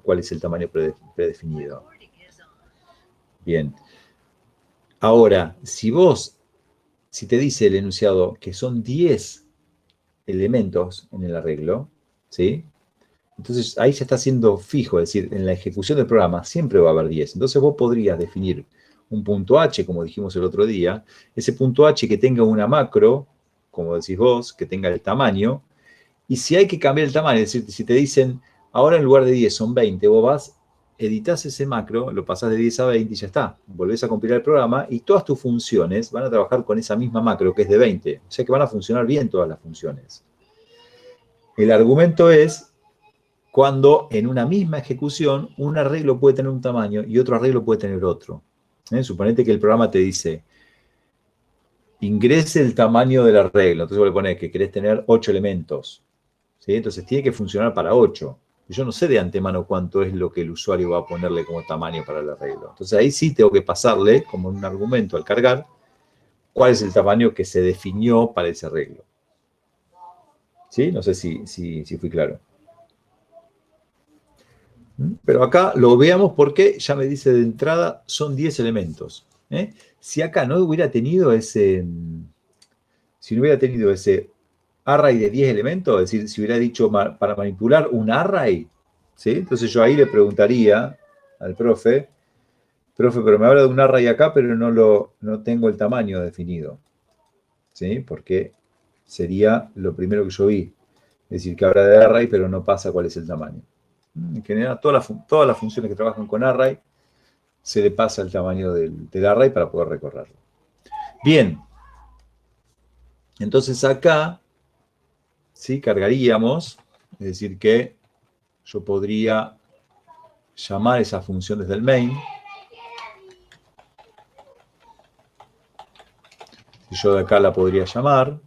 cuál es el tamaño predefinido. Bien. Ahora, si te dice el enunciado que son 10 elementos en el arreglo, ¿sí? Entonces ahí ya está siendo fijo, es decir, en la ejecución del programa siempre va a haber 10. Entonces vos podrías definir un punto H, como dijimos el otro día, ese punto H que tenga una macro, como decís vos, que tenga el tamaño, y si hay que cambiar el tamaño, es decir, si te dicen, ahora en lugar de 10 son 20, vos vas, editas ese macro, lo pasás de 10 a 20 y ya está. Volvés a compilar el programa y todas tus funciones van a trabajar con esa misma macro que es de 20. O sea que van a funcionar bien todas las funciones. El argumento es cuando en una misma ejecución un arreglo puede tener un tamaño y otro arreglo puede tener otro. Suponete que el programa te dice, ingrese el tamaño del arreglo. Entonces vos le ponés que querés tener 8 elementos. ¿Sí? Entonces tiene que funcionar para 8. Yo no sé de antemano cuánto es lo que el usuario va a ponerle como tamaño para el arreglo. Entonces ahí sí tengo que pasarle, como un argumento al cargar, cuál es el tamaño que se definió para ese arreglo. ¿Sí? No sé si fui claro. Pero acá lo veamos porque ya me dice de entrada, son 10 elementos. Si acá no hubiera tenido ese array de 10 elementos, es decir, si hubiera dicho para manipular un array, ¿sí? Entonces yo ahí le preguntaría al profe, pero me habla de un array acá, pero no tengo el tamaño definido, ¿sí? Porque sería lo primero que yo vi. Es decir, que habla de array, pero no pasa cuál es el tamaño. En general, todas las funciones que trabajan con array, se le pasa el tamaño del array para poder recorrerlo. Bien. Entonces acá, ¿sí? Cargaríamos, es decir que yo podría llamar esa función desde el main. Y yo de acá la podría llamar.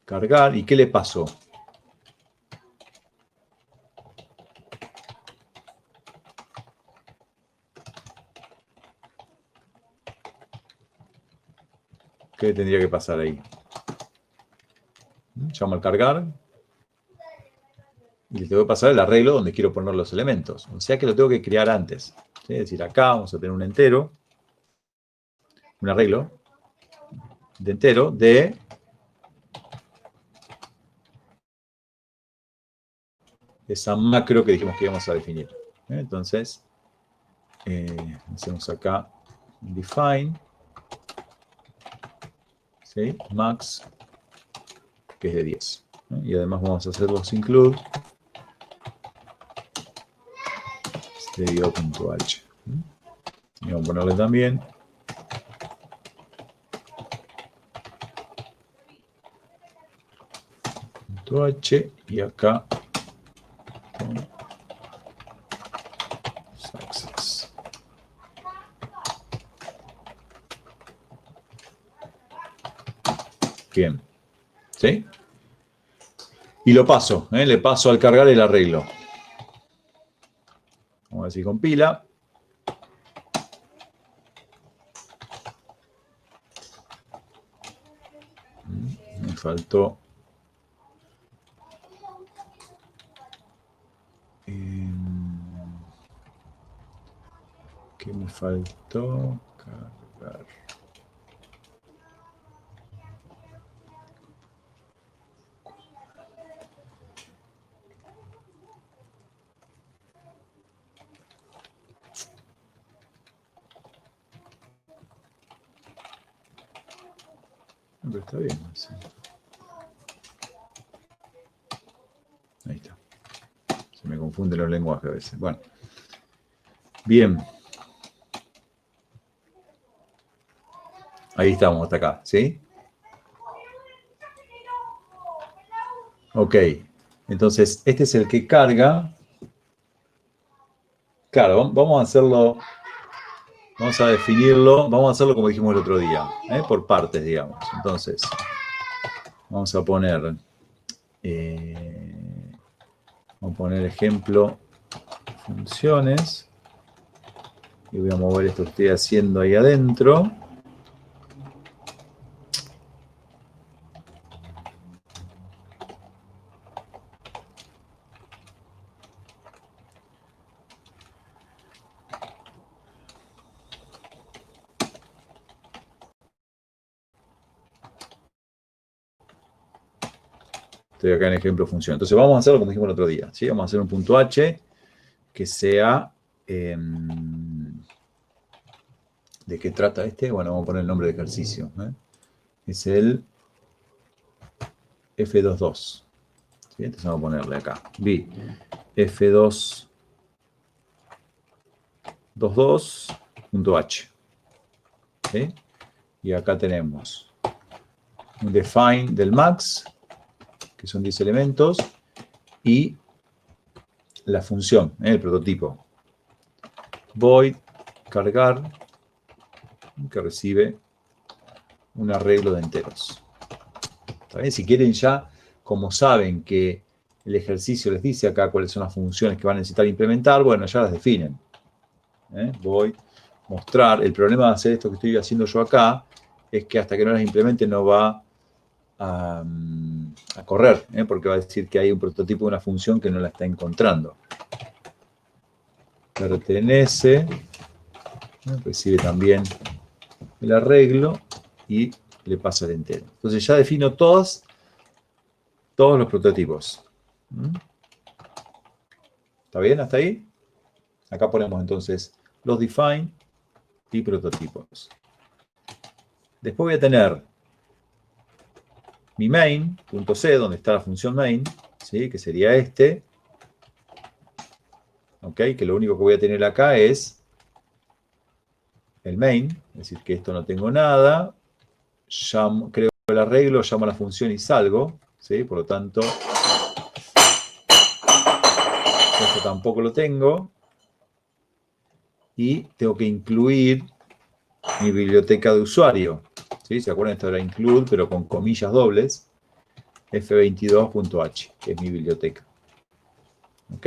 Cargar. ¿Y qué le pasó? ¿Qué tendría que pasar ahí? Llamo al cargar. Y le tengo que pasar el arreglo donde quiero poner los elementos. O sea que lo tengo que crear antes. ¿Sí? Es decir, acá vamos a tener un entero. Un arreglo de entero de esa macro que dijimos que íbamos a definir. Entonces, hacemos acá define, ¿sí? Max, que es de 10. Y además vamos a hacer los include stereo.h. Y vamos a ponerle también .h y acá success. Bien. ¿Sí? Y lo paso, le paso al cargar el arreglo. Vamos a ver si compila. Me faltó. ¿Qué me faltó? Cargar. Pero está bien. Sí. Ahí está. Se me confunden los lenguajes a veces. Bueno. Bien. Ahí estamos, hasta acá, ¿sí? Ok. Entonces, este es el que carga. Claro, vamos a hacerlo. Vamos a definirlo. Vamos a hacerlo como dijimos el otro día. Por partes, digamos. Entonces, vamos a poner. Vamos a poner ejemplo. Funciones. Y voy a mover esto que estoy haciendo ahí adentro. Estoy acá en ejemplo función. Entonces vamos a hacerlo como dijimos el otro día, ¿sí? Vamos a hacer un punto H que sea... ¿de qué trata este? Bueno, vamos a poner el nombre de ejercicio. Es el F22. ¿Sí? Entonces vamos a ponerle acá. B. F222.h. ¿Sí? Y acá tenemos un define del max, que son 10 elementos, y la función, el prototipo. Void cargar, que recibe un arreglo de enteros. ¿Está bien? Si quieren ya, como saben que el ejercicio les dice acá cuáles son las funciones que van a necesitar implementar, bueno, ya las definen. Voy a mostrar. El problema de hacer esto que estoy haciendo yo acá es que hasta que no las implemente no va a correr, porque va a decir que hay un prototipo de una función que no la está encontrando. Pertenece, recibe también el arreglo y le pasa el entero. Entonces ya defino todos los prototipos. ¿Está bien hasta ahí? Acá ponemos entonces los define y prototipos. Después voy a tener mi main.c, donde está la función main, ¿sí? Que sería este. ¿Ok? Que lo único que voy a tener acá es el main, es decir, que esto no tengo nada. Creo el arreglo, llamo a la función y salgo, ¿sí? Por lo tanto, esto tampoco lo tengo. Y tengo que incluir mi biblioteca de usuario. ¿Sí? ¿Se acuerdan? Esto era include, pero con comillas dobles. F22.h, que es mi biblioteca. ¿Ok?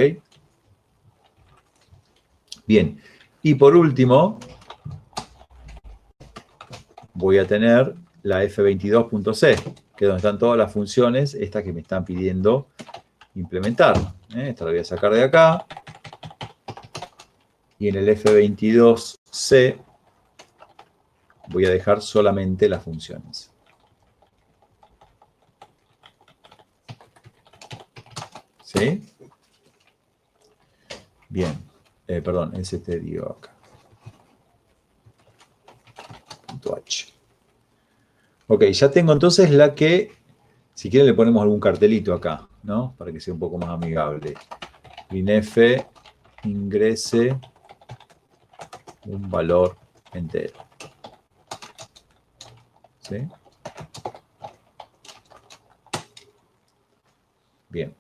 Bien. Y por último, voy a tener la F22.c, que es donde están todas las funciones, estas que me están pidiendo implementar. Esta la voy a sacar de acá. Y en el F22C voy a dejar solamente las funciones. ¿Sí? Bien. Perdón, es este digo acá. Punto H. Ok, ya tengo entonces la que, si quieren le ponemos algún cartelito acá, ¿no? Para que sea un poco más amigable. INF ingrese un valor entero. ¿Sí? Bien.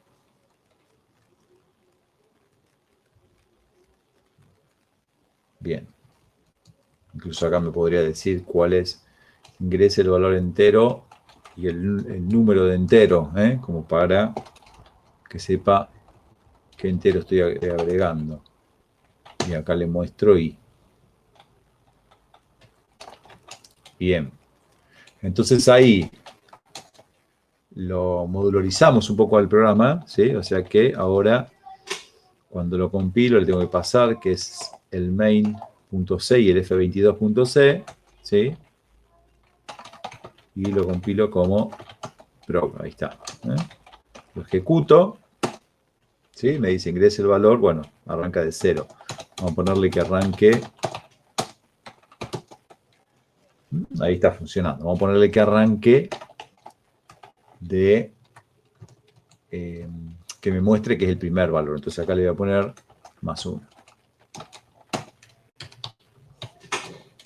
Bien. Incluso acá me podría decir cuál es, ingrese el valor entero y el número de entero, como para que sepa qué entero estoy agregando. Y acá le muestro y. Bien. Entonces ahí lo modularizamos un poco al programa, ¿sí? O sea que ahora, cuando lo compilo, le tengo que pasar, que es el main.c y el f22.c, ¿sí? Y lo compilo como proc, ahí está. Lo ejecuto, ¿sí? Me dice ingrese el valor, bueno, arranca de 0. Vamos a ponerle que arranque. Ahí está funcionando. Vamos a ponerle que arranque de que me muestre que es el primer valor. Entonces acá le voy a poner más 1.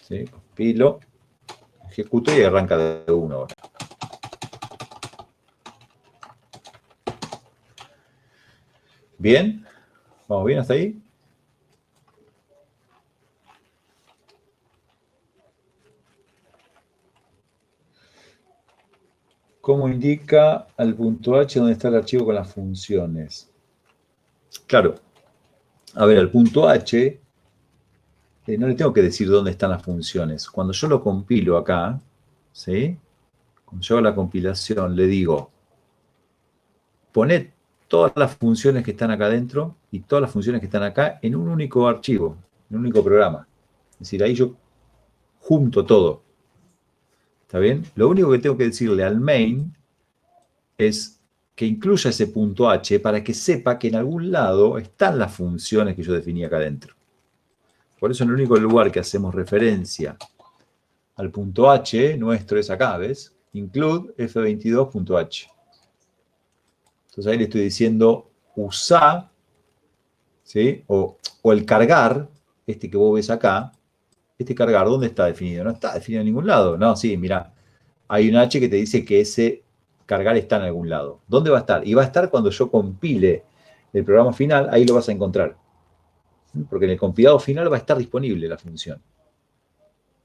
¿Sí? Compilo, ejecuto y arranca de 1 ahora. Bien, vamos bien hasta ahí. ¿Cómo indica al punto H donde está el archivo con las funciones? Claro, a ver, al punto H no le tengo que decir dónde están las funciones. Cuando yo lo compilo acá, ¿sí? Cuando yo hago la compilación, le digo, poné todas las funciones que están acá adentro y todas las funciones que están acá en un único archivo, en un único programa. Es decir, ahí yo junto todo. ¿Está bien? Lo único que tengo que decirle al main es que incluya ese punto H para que sepa que en algún lado están las funciones que yo definí acá adentro. Por eso en el único lugar que hacemos referencia al punto H nuestro es acá, ¿ves? Include f22.h. Entonces ahí le estoy diciendo usá, ¿sí? O el cargar, este que vos ves acá, este cargar, ¿dónde está definido? No está definido en ningún lado. No, sí, mira, hay un H que te dice que ese cargar está en algún lado. ¿Dónde va a estar? Y va a estar cuando yo compile el programa final, ahí lo vas a encontrar. Porque en el compilado final va a estar disponible la función.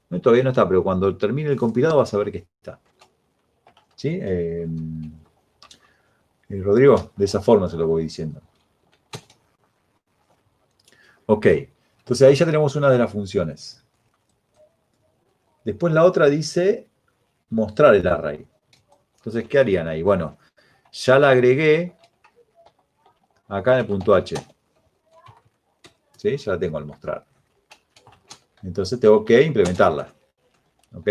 No, todavía no está, pero cuando termine el compilado vas a ver que está. ¿Sí? Rodrigo, de esa forma se lo voy diciendo. Ok, entonces ahí ya tenemos una de las funciones. Después la otra dice mostrar el array. Entonces, ¿qué harían ahí? Bueno, ya la agregué acá en el punto H. ¿Sí? Ya la tengo al mostrar. Entonces tengo que implementarla. ¿Ok?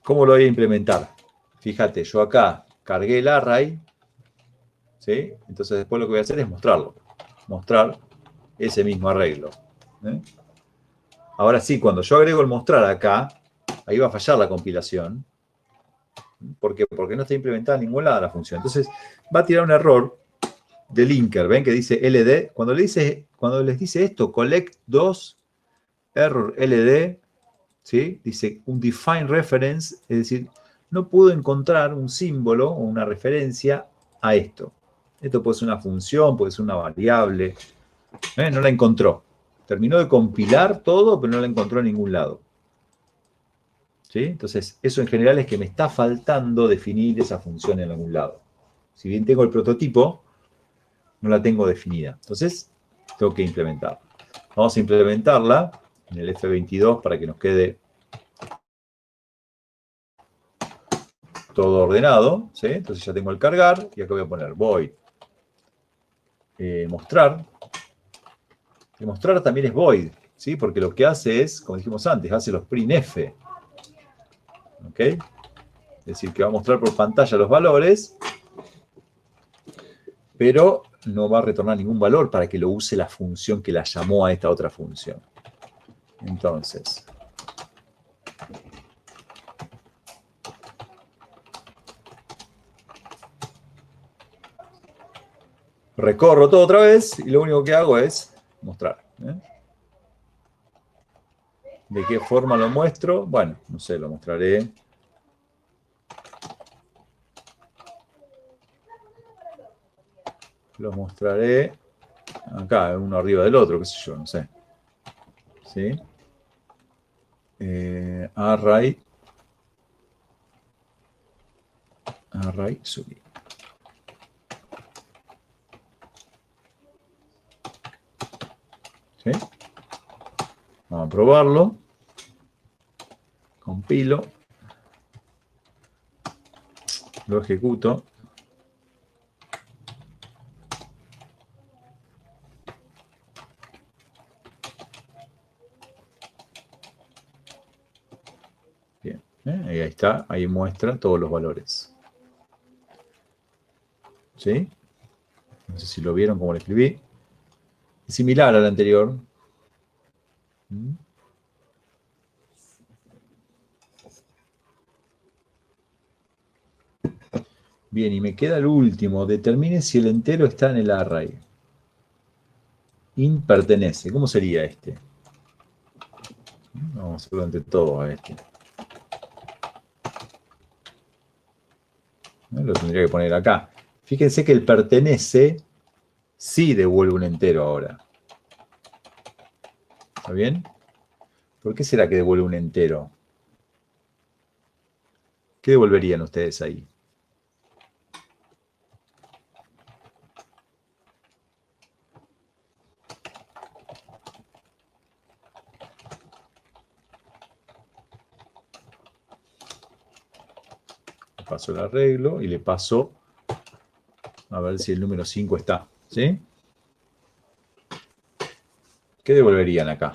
¿Cómo lo voy a implementar? Fíjate, yo acá cargué el array. ¿Sí? Entonces después lo que voy a hacer es mostrarlo. Mostrar ese mismo arreglo. ¿Eh? Ahora sí, cuando yo agrego el mostrar acá, ahí va a fallar la compilación. ¿Por qué? Porque no está implementada en ningún lado la función. Entonces va a tirar un error de linker. ¿Ven que dice LD? Cuando les dice esto, collect 2 error LD, ¿sí? Dice un define reference, es decir, no pudo encontrar un símbolo o una referencia a esto. Esto puede ser una función, puede ser una variable. No la encontró. Terminó de compilar todo, pero no la encontró en ningún lado. ¿Sí? Entonces, eso en general es que me está faltando definir esa función en algún lado. Si bien tengo el prototipo, no la tengo definida. Entonces, tengo que implementarla. Vamos a implementarla en el F22 para que nos quede todo ordenado. ¿Sí? Entonces ya tengo el cargar y acá voy a poner void mostrar. Y mostrar también es void, ¿sí? Porque lo que hace es, como dijimos antes, hace los printf. ¿Ok? Es decir, que va a mostrar por pantalla los valores, pero no va a retornar ningún valor para que lo use la función que la llamó a esta otra función. Entonces, recorro todo otra vez y lo único que hago es mostrar. ¿De qué forma lo muestro? Bueno, no sé, lo mostraré. Lo mostraré acá, uno arriba del otro, qué sé yo, no sé. ¿Sí? Array subir. ¿Sí? Vamos a probarlo. Compilo. Lo ejecuto. Bien. Ahí está. Ahí muestra todos los valores. ¿Sí? No sé si lo vieron como lo escribí. Es similar al anterior. Bien, y me queda el último. Determine si el entero está en el array. In pertenece. ¿Cómo sería este? Vamos a hacerlo ante todo a este. Lo tendría que poner acá. Fíjense que el pertenece sí devuelve un entero ahora. ¿Está bien? ¿Por qué será que devuelve un entero? ¿Qué devolverían ustedes ahí? Le paso el arreglo y le paso a ver si el número 5 está. ¿Sí? ¿Qué devolverían acá?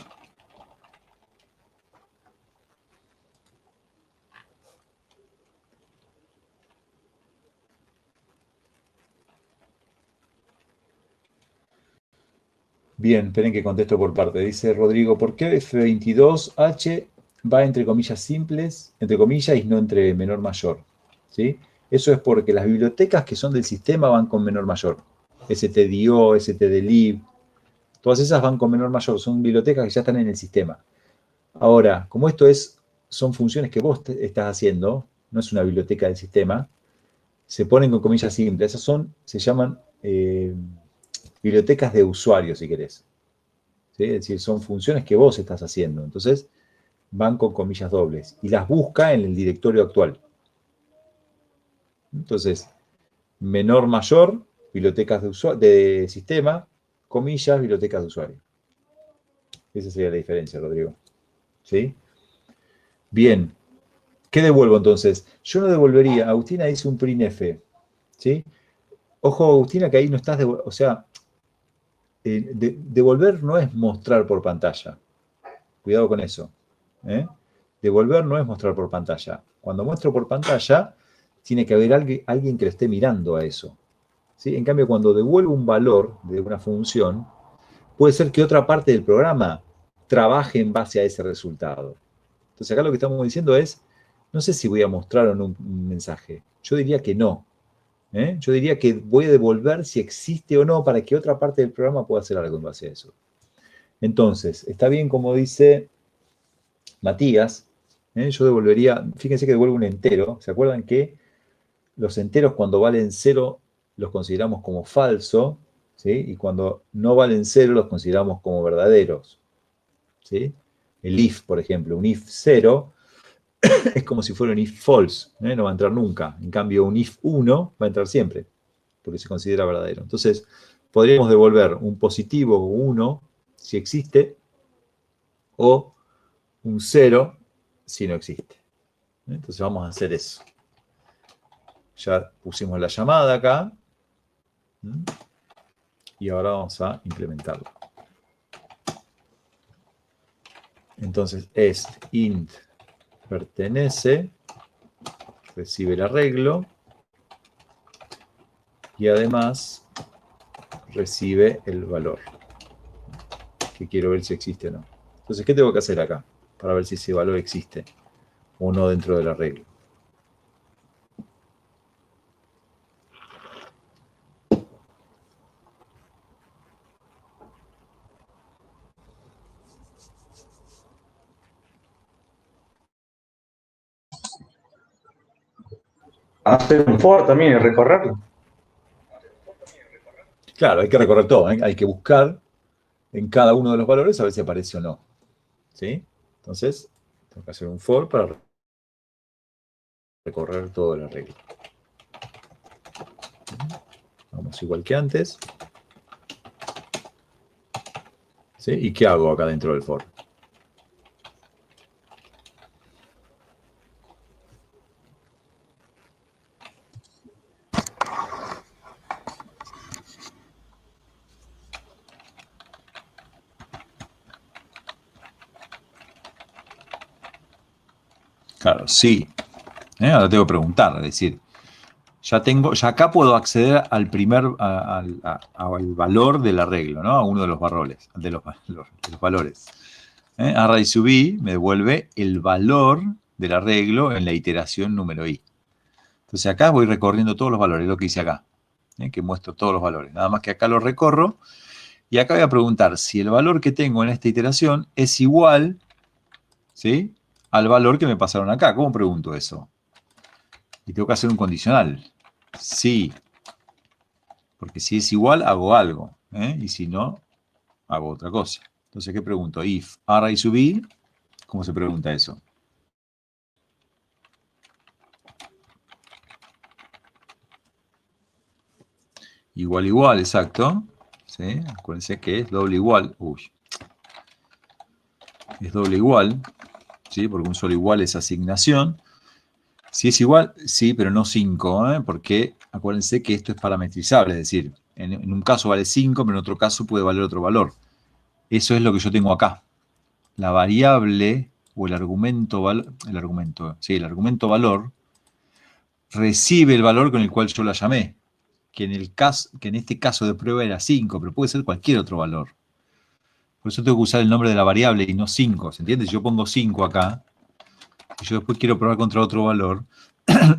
Bien, esperen que contesto por parte. Dice Rodrigo, ¿por qué F22H va entre comillas simples, entre comillas y no entre menor mayor? ¿Sí? Eso es porque las bibliotecas que son del sistema van con menor mayor. stdio, stdlib, todas esas van con menor mayor. Son bibliotecas que ya están en el sistema. Ahora, como son funciones que vos estás haciendo, no es una biblioteca del sistema, se ponen con comillas simples. Se llaman bibliotecas de usuario, si querés. ¿Sí? Es decir, son funciones que vos estás haciendo. Entonces, van con comillas dobles y las busca en el directorio actual. Entonces, menor, mayor, bibliotecas de sistema, comillas, bibliotecas de usuario. Esa sería la diferencia, Rodrigo. ¿Sí? Bien. ¿Qué devuelvo entonces? Yo no devolvería. Agustina dice un printf. ¿Sí? Ojo, Agustina, que ahí no estás o sea, devolver no es mostrar por pantalla. Cuidado con eso. ¿Eh? Devolver no es mostrar por pantalla. Cuando muestro por pantalla, tiene que haber alguien que lo esté mirando a eso. ¿Sí? En cambio, cuando devuelvo un valor de una función, puede ser que otra parte del programa trabaje en base a ese resultado. Entonces, acá lo que estamos diciendo es, no sé si voy a mostrar o no un mensaje. Yo diría que no. Yo diría que voy a devolver si existe o no para que otra parte del programa pueda hacer algo en base a eso. Entonces, está bien como dice Matías, yo devolvería, fíjense que devuelvo un entero. ¿Se acuerdan que los enteros cuando valen cero los consideramos como falso, ¿sí? Y cuando no valen cero los consideramos como verdaderos, ¿sí? El if, por ejemplo, un if 0 es como si fuera un if false, no va a entrar nunca. En cambio, un if 1 va a entrar siempre, porque se considera verdadero. Entonces, podríamos devolver un positivo o 1 si existe, o un 0 si no existe. Entonces vamos a hacer eso. Ya pusimos la llamada acá. Y ahora vamos a implementarlo. Entonces es int pertenece, recibe el arreglo y además recibe el valor, que quiero ver si existe o no. Entonces, ¿qué tengo que hacer acá? Para ver si ese valor existe o no dentro del arreglo. Hacer un for también y recorrerlo. Claro, hay que recorrer todo, ¿eh? Hay que buscar en cada uno de los valores a ver si aparece o no. ¿Sí? Entonces, tengo que hacer un for para recorrer todo el arreglo. Vamos igual que antes. ¿Sí? ¿Y qué hago acá dentro del for? Claro, sí. Ahora tengo que preguntar, es decir, ya acá puedo acceder al al valor del arreglo, ¿no? A uno de los valores, de los valores. Array sub i me devuelve el valor del arreglo en la iteración número i. Entonces acá voy recorriendo todos los valores, lo que hice acá, que muestro todos los valores. Nada más que acá lo recorro y acá voy a preguntar si el valor que tengo en esta iteración es igual, ¿sí?, al valor que me pasaron acá. ¿Cómo pregunto eso? Y tengo que hacer un condicional. Sí. Porque si es igual, hago algo. Y si no, hago otra cosa. Entonces, ¿qué pregunto? If array sub i, ¿cómo se pregunta eso? Igual, igual, exacto. ¿Sí? Acuérdense que es doble igual. Uy. Es doble igual. ¿Sí? Porque un solo igual es asignación. Si es igual, sí, pero no 5, porque acuérdense que esto es parametrizable, es decir, en un caso vale 5, pero en otro caso puede valer otro valor. Eso es lo que yo tengo acá. La variable o el argumento valor recibe el valor con el cual yo la llamé, que en este caso de prueba era 5, pero puede ser cualquier otro valor. Por eso tengo que usar el nombre de la variable y no 5, ¿se entiende? Si yo pongo 5 acá, y yo después quiero probar contra otro valor,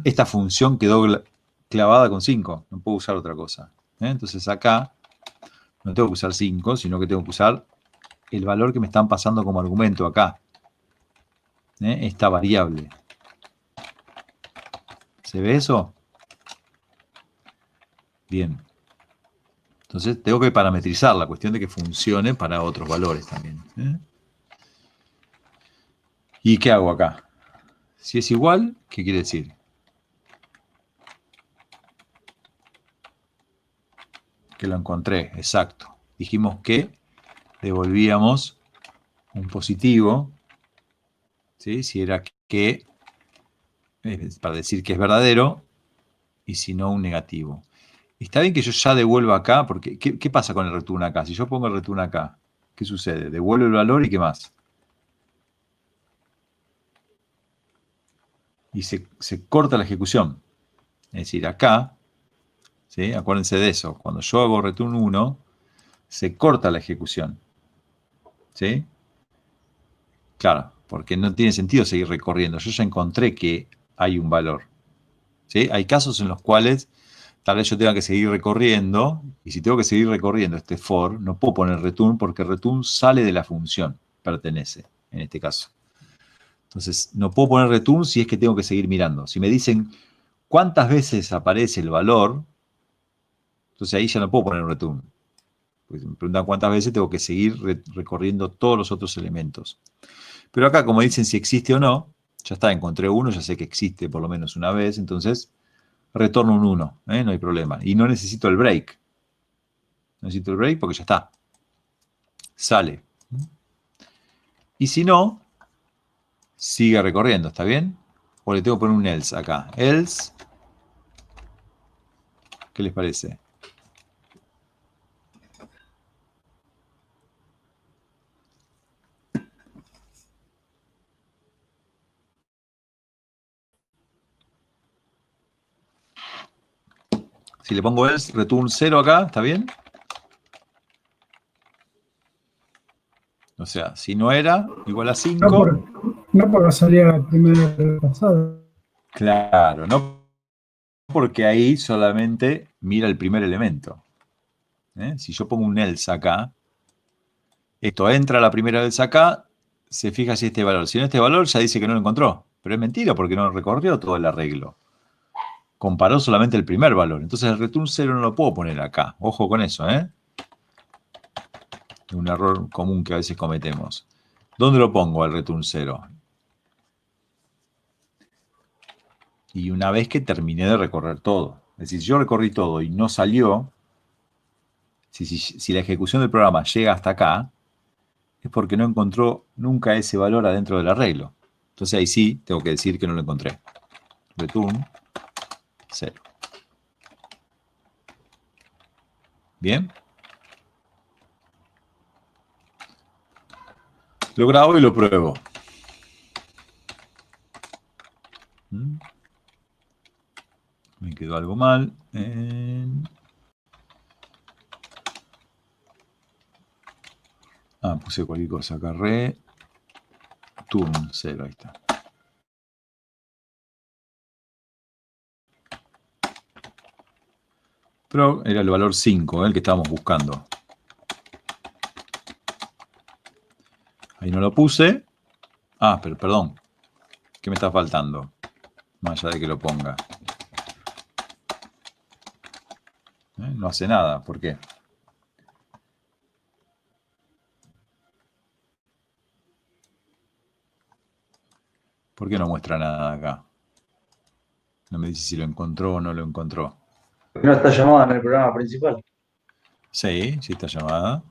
esta función quedó clavada con 5, no puedo usar otra cosa. Entonces acá no tengo que usar 5, sino que tengo que usar el valor que me están pasando como argumento acá. Esta variable. ¿Se ve eso? Bien. Entonces tengo que parametrizar la cuestión de que funcione para otros valores también. ¿Y qué hago acá? Si es igual, ¿qué quiere decir? Que lo encontré, exacto. Dijimos que devolvíamos un positivo, ¿sí? Si era que, para decir que es verdadero, y si no, un negativo. Está bien que yo ya devuelva acá, porque ¿qué pasa con el return acá? Si yo pongo el return acá, ¿qué sucede? Devuelvo el valor y ¿qué más? Y se corta la ejecución. Es decir, acá, ¿sí? Acuérdense de eso, cuando yo hago return 1, se corta la ejecución. ¿Sí? Claro, porque no tiene sentido seguir recorriendo. Yo ya encontré que hay un valor. ¿Sí? Hay casos en los cuales tal vez yo tenga que seguir recorriendo, y si tengo que seguir recorriendo este for, no puedo poner return porque return sale de la función, pertenece, en este caso. Entonces, no puedo poner return si es que tengo que seguir mirando. Si me dicen cuántas veces aparece el valor, entonces ahí ya no puedo poner return. Pues me preguntan cuántas veces tengo que seguir recorriendo todos los otros elementos. Pero acá, como dicen si existe o no, ya está, encontré uno, ya sé que existe por lo menos una vez, entonces retorno un 1, no hay problema. Y no necesito el break. No necesito el break porque ya está. Sale. Y si no, sigue recorriendo, ¿está bien? O le tengo que poner un else acá. Else, ¿qué les parece? Si le pongo else, return 0 acá, ¿está bien? O sea, si no era igual a 5. No porque salía la primera pasada. Claro, no porque ahí solamente mira el primer elemento. Si yo pongo un else acá, esto entra la primera vez acá, se fija si este valor. Si no este valor, ya dice que no lo encontró. Pero es mentira porque no recorrió todo el arreglo. Comparó solamente el primer valor. Entonces el return 0 no lo puedo poner acá. Ojo con eso, ¿eh? Un error común que a veces cometemos. ¿Dónde lo pongo al return 0? Y una vez que terminé de recorrer todo. Es decir, si yo recorrí todo y no salió, si la ejecución del programa llega hasta acá, es porque no encontró nunca ese valor adentro del arreglo. Entonces ahí sí tengo que decir que no lo encontré. Return 0. ¿Bien? Lo grabo y lo pruebo. Me quedó algo mal. Puse cualquier cosa acá. Return 0, ahí está. Pero era el valor 5, el que estábamos buscando. Ahí no lo puse. Pero perdón. ¿Qué me está faltando? Más allá de que lo ponga. No hace nada. ¿Por qué? ¿Por qué no muestra nada acá? No me dice si lo encontró o no lo encontró. No está llamada en el programa principal. Sí, sí está llamada.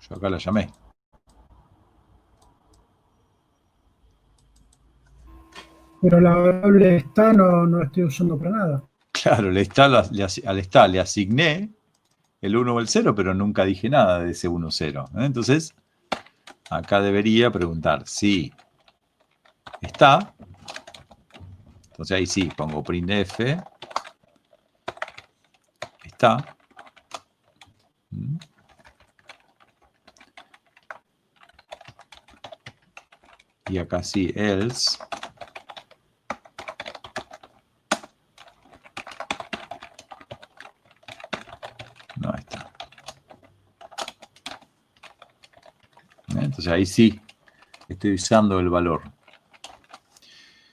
Yo acá la llamé. Pero la variable está no la estoy usando para nada. Claro, al está le asigné el 1 o el 0, pero nunca dije nada de ese 1 0. Entonces, acá debería preguntar si está. Entonces ahí sí, pongo printf. Está. y acá sí, else. No, ahí está. Entonces ahí sí estoy usando el valor.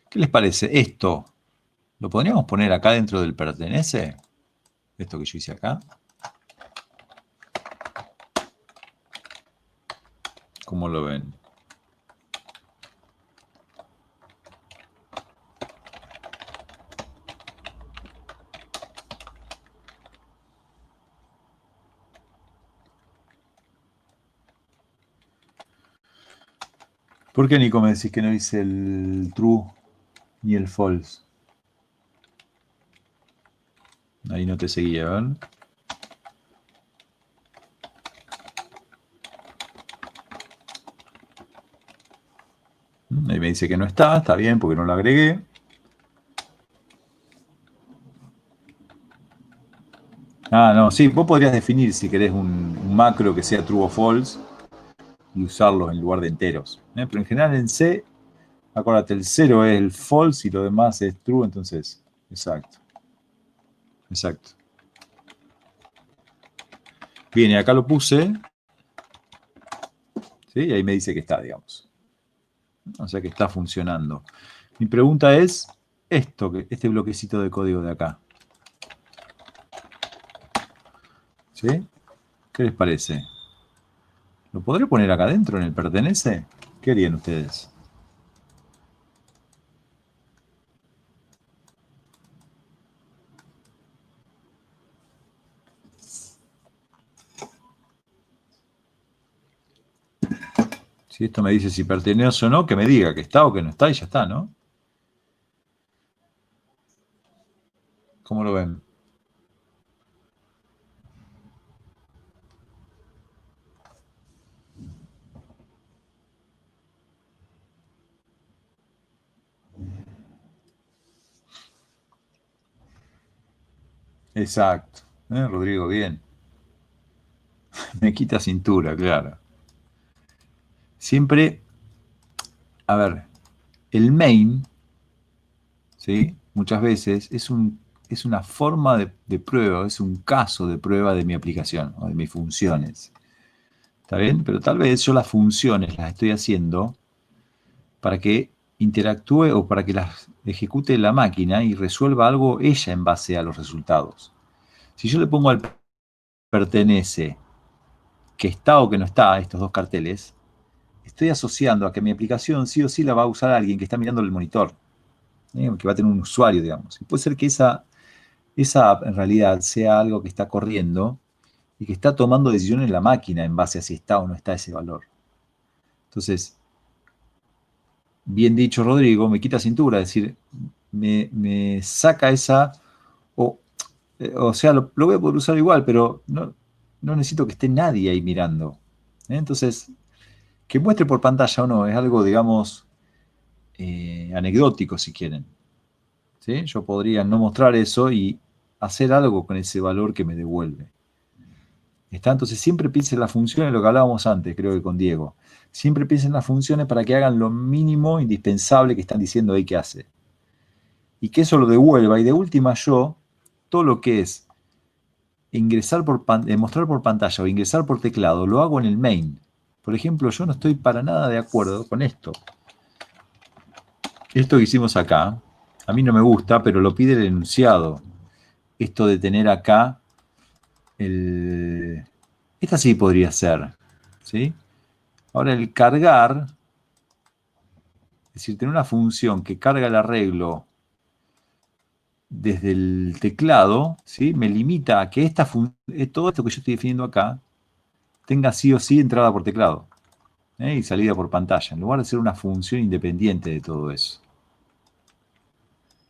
¿Qué les parece? Esto, ¿lo podríamos poner acá dentro del pertenece? Esto que yo hice acá. ¿Cómo lo ven? ¿Por qué, Nico, me decís que no hice el true ni el false? Ahí no te seguía, ¿verdad? Ahí me dice que no está bien porque no lo agregué. Ah, no, sí, vos podrías definir si querés un macro que sea true o false y usarlos en lugar de enteros. Pero en general en C, acuérdate, el 0 es el false y lo demás es true, entonces, exacto. Exacto. Bien, y acá lo puse, ¿sí? Y ahí me dice que está, digamos. O sea que está funcionando. Mi pregunta es, este bloquecito de código de acá. ¿Sí? ¿Qué les parece? ¿Lo podré poner acá adentro en el pertenece? ¿Qué harían ustedes? Si esto me dice si pertenece o no, que me diga que está o que no está y ya está, ¿no? ¿Cómo lo ven? Exacto. Rodrigo, bien. Me quita cintura, claro. Siempre, a ver, el main, ¿sí? Muchas veces es una forma de prueba, es un caso de prueba de mi aplicación o de mis funciones. ¿Está bien? Pero tal vez yo las funciones las estoy haciendo para que interactúe o para que las ejecute la máquina y resuelva algo ella en base a los resultados. Si yo le pongo al pertenece que está o que no está, estos dos carteles, estoy asociando a que mi aplicación sí o sí la va a usar alguien que está mirando el monitor, que va a tener un usuario, digamos. Y puede ser que esa en realidad sea algo que está corriendo y que está tomando decisiones en la máquina en base a si está o no está ese valor. Entonces, bien dicho Rodrigo, me quita cintura, es decir, me saca esa, o sea, lo voy a poder usar igual, pero no necesito que esté nadie ahí mirando. Entonces, que muestre por pantalla o no, es algo, digamos, anecdótico si quieren. ¿Sí? Yo podría no mostrar eso y hacer algo con ese valor que me devuelve. ¿Está? Entonces siempre piensen las funciones, lo que hablábamos antes, creo que con Diego. Siempre piensen las funciones para que hagan lo mínimo indispensable que están diciendo ahí que hace. Y que eso lo devuelva. Y de última yo, todo lo que es mostrar por pantalla o ingresar por teclado, lo hago en el main. Por ejemplo, yo no estoy para nada de acuerdo con esto. Esto que hicimos acá, a mí no me gusta, pero lo pide el enunciado. Esto de tener acá esta sí podría ser, ¿sí? Ahora el cargar, es decir, tener una función que carga el arreglo desde el teclado, ¿sí? Me limita a que todo esto que yo estoy definiendo acá tenga sí o sí entrada por teclado, y salida por pantalla, en lugar de ser una función independiente de todo eso.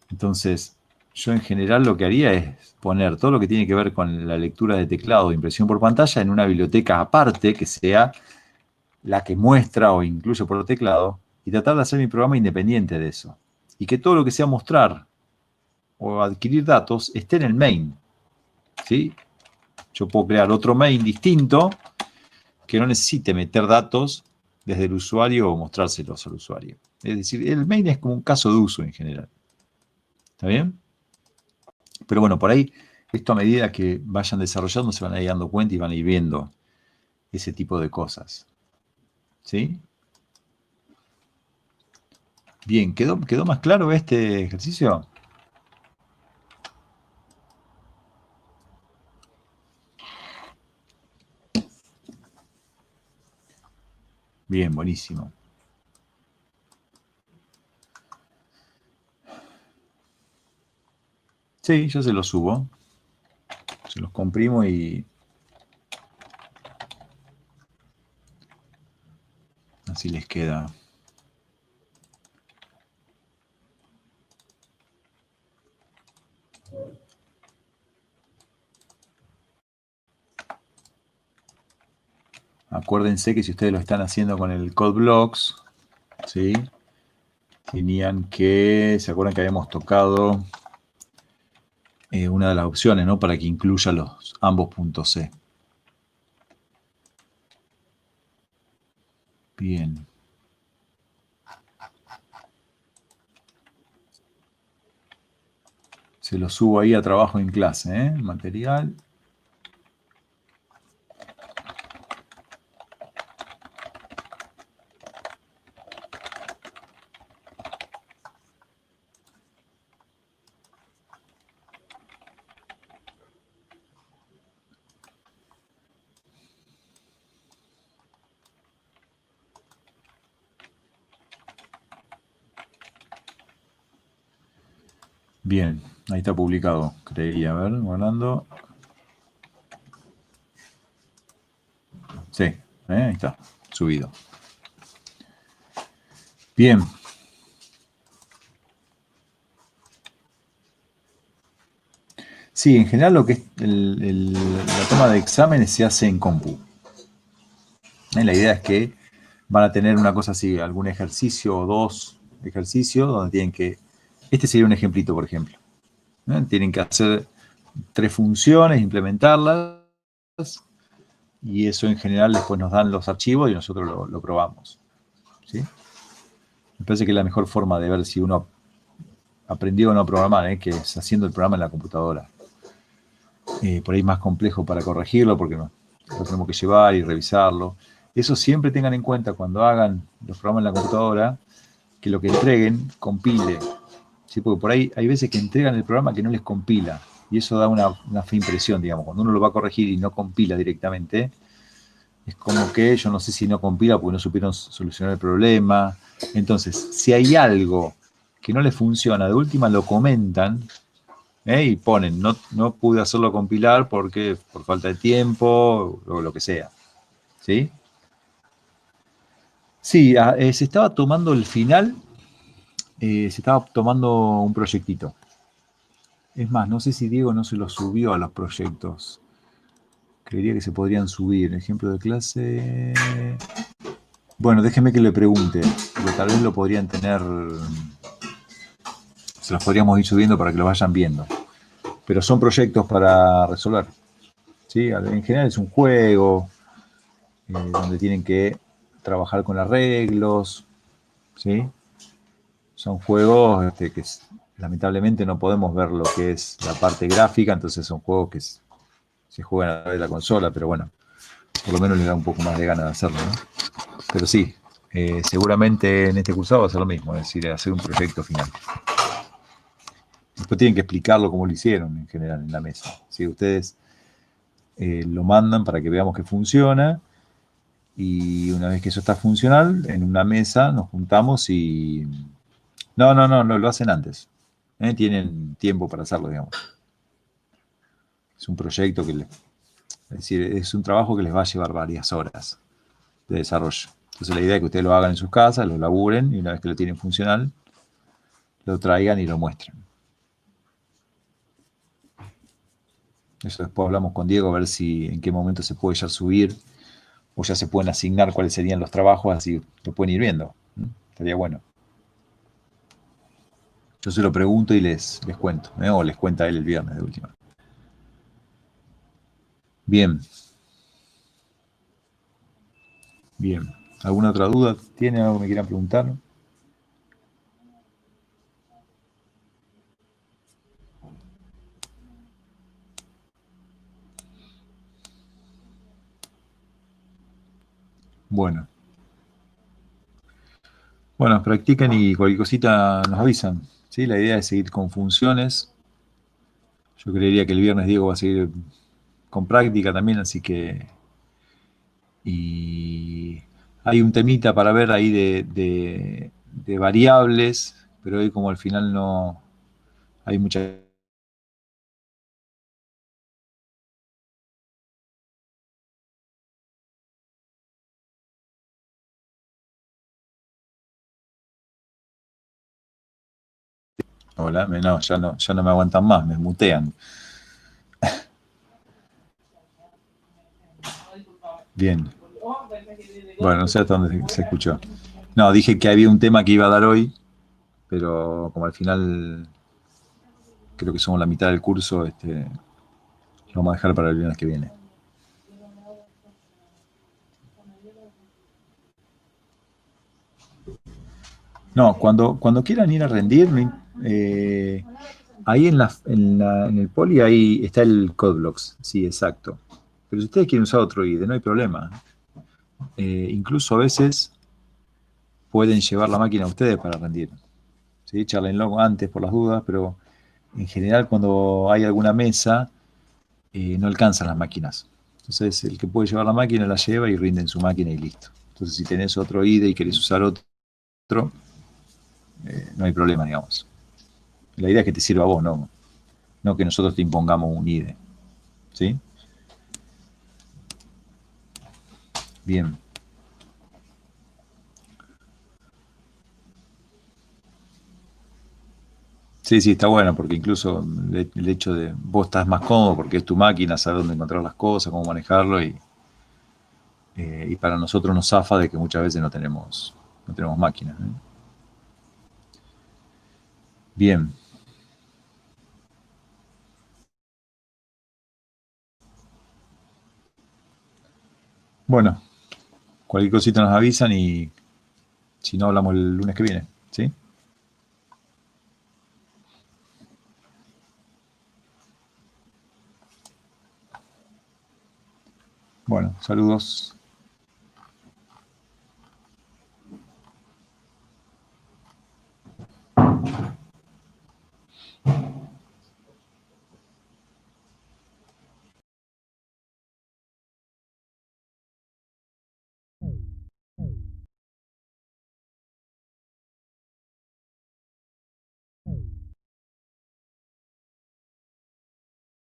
Entonces, yo en general lo que haría es poner todo lo que tiene que ver con la lectura de teclado e impresión por pantalla en una biblioteca aparte que sea la que muestra o incluye por teclado y tratar de hacer mi programa independiente de eso. Y que todo lo que sea mostrar o adquirir datos esté en el main. ¿Sí? Yo puedo crear otro main distinto que no necesite meter datos desde el usuario o mostrárselos al usuario. Es decir, el main es como un caso de uso en general. ¿Está bien? Pero bueno, por ahí, esto a medida que vayan desarrollando, se van a ir dando cuenta y van a ir viendo ese tipo de cosas. ¿Sí? Bien, ¿quedó más claro este ejercicio? Bien, buenísimo. Sí, yo se los subo. Se los comprimo y así les queda. Acuérdense que si ustedes lo están haciendo con el CodeBlocks, ¿sí? Tenían que, ¿se acuerdan que habíamos tocado una de las opciones, ¿no? Para que incluya los ambos puntos C. Bien. Se lo subo ahí a trabajo en clase, ¿eh? Material. Bien, ahí está publicado, creía. A ver, guardando. Sí, ahí está, subido. Bien. Sí, en general lo que es la toma de exámenes se hace en compu. La idea es que van a tener una cosa así, algún ejercicio o dos ejercicios donde tienen que... Este sería un ejemplito, por ejemplo. Tienen que hacer 3 funciones, implementarlas, y eso en general después nos dan los archivos y nosotros lo probamos. ¿Sí? Me parece que es la mejor forma de ver si uno aprendió o no a programar, que es haciendo el programa en la computadora. Por ahí es más complejo para corregirlo porque lo tenemos que llevar y revisarlo. Eso siempre tengan en cuenta cuando hagan los programas en la computadora, que lo que entreguen compile. ¿Sí? Porque por ahí hay veces que entregan el programa que no les compila. Y eso da una fea impresión, digamos. Cuando uno lo va a corregir y no compila directamente, es como que yo no sé si no compila porque no supieron solucionar el problema. Entonces, si hay algo que no les funciona, de última lo comentan, y ponen, no pude hacerlo compilar porque por falta de tiempo o lo que sea. ¿Sí? Sí, se estaba tomando el final, se estaba tomando un proyectito. Es más, no sé si Diego no se lo subió a los proyectos. Creería que se podrían subir. Ejemplo de clase. Bueno, déjeme que le pregunte, porque tal vez lo podrían tener. Se los podríamos ir subiendo para que lo vayan viendo. Pero son proyectos para resolver. ¿Sí? En general es un juego donde tienen que trabajar con arreglos. ¿Sí? Son juegos que lamentablemente no podemos ver lo que es la parte gráfica, entonces son juegos que se juegan a través de la consola, pero bueno, por lo menos le da un poco más de ganas de hacerlo, ¿no? Pero sí, seguramente en este cursado va a ser lo mismo, es decir, hacer un proyecto final. Después tienen que explicarlo como lo hicieron en general en la mesa. Si ustedes lo mandan para que veamos que funciona, y una vez que eso está funcional, en una mesa nos juntamos y... No, lo hacen antes. Tienen tiempo para hacerlo, digamos. Es un proyecto es decir, es un trabajo que les va a llevar varias horas de desarrollo. Entonces la idea es que ustedes lo hagan en sus casas, lo laburen y una vez que lo tienen funcional, lo traigan y lo muestren. Eso después hablamos con Diego a ver si en qué momento se puede ya subir o ya se pueden asignar cuáles serían los trabajos, así lo pueden ir viendo. Estaría bueno. Yo se lo pregunto y les cuento, o les cuenta él el viernes de última. Bien. Bien. ¿Alguna otra duda? ¿Tiene algo que me quieran preguntar? Bueno. Bueno, practiquen y cualquier cosita nos avisan. ¿Sí? La idea es seguir con funciones. Yo creería que el viernes Diego va a seguir con práctica también, así que... Y hay un temita para ver ahí de variables, pero hoy como al final no hay mucha... Hola, no, ya no me aguantan más, me mutean. Bien. Bueno, no sé hasta dónde se escuchó. No, dije que había un tema que iba a dar hoy, pero como al final creo que somos la mitad del curso, lo vamos a dejar para el viernes que viene. No, cuando quieran ir a rendir, ahí en el poli ahí está el CodeBlocks, sí, exacto. Pero si ustedes quieren usar otro IDE, no hay problema. Incluso a veces pueden llevar la máquina a ustedes para rendir. ¿Sí? Charlenlo antes por las dudas, pero en general cuando hay alguna mesa no alcanzan las máquinas. Entonces el que puede llevar la máquina la lleva y rinde en su máquina y listo. Entonces si tenés otro IDE y querés usar otro, no hay problema, digamos. La idea es que te sirva a vos, no que nosotros te impongamos un IDE. ¿Sí? Bien. Sí, sí, está bueno, porque incluso el hecho de vos estás más cómodo porque es tu máquina, sabes dónde encontrar las cosas, cómo manejarlo, y para nosotros nos zafa de que muchas veces no tenemos máquina. ¿Eh? Bien. Bueno, cualquier cosita nos avisan y si no hablamos el lunes que viene. ¿Sí? Bueno, saludos.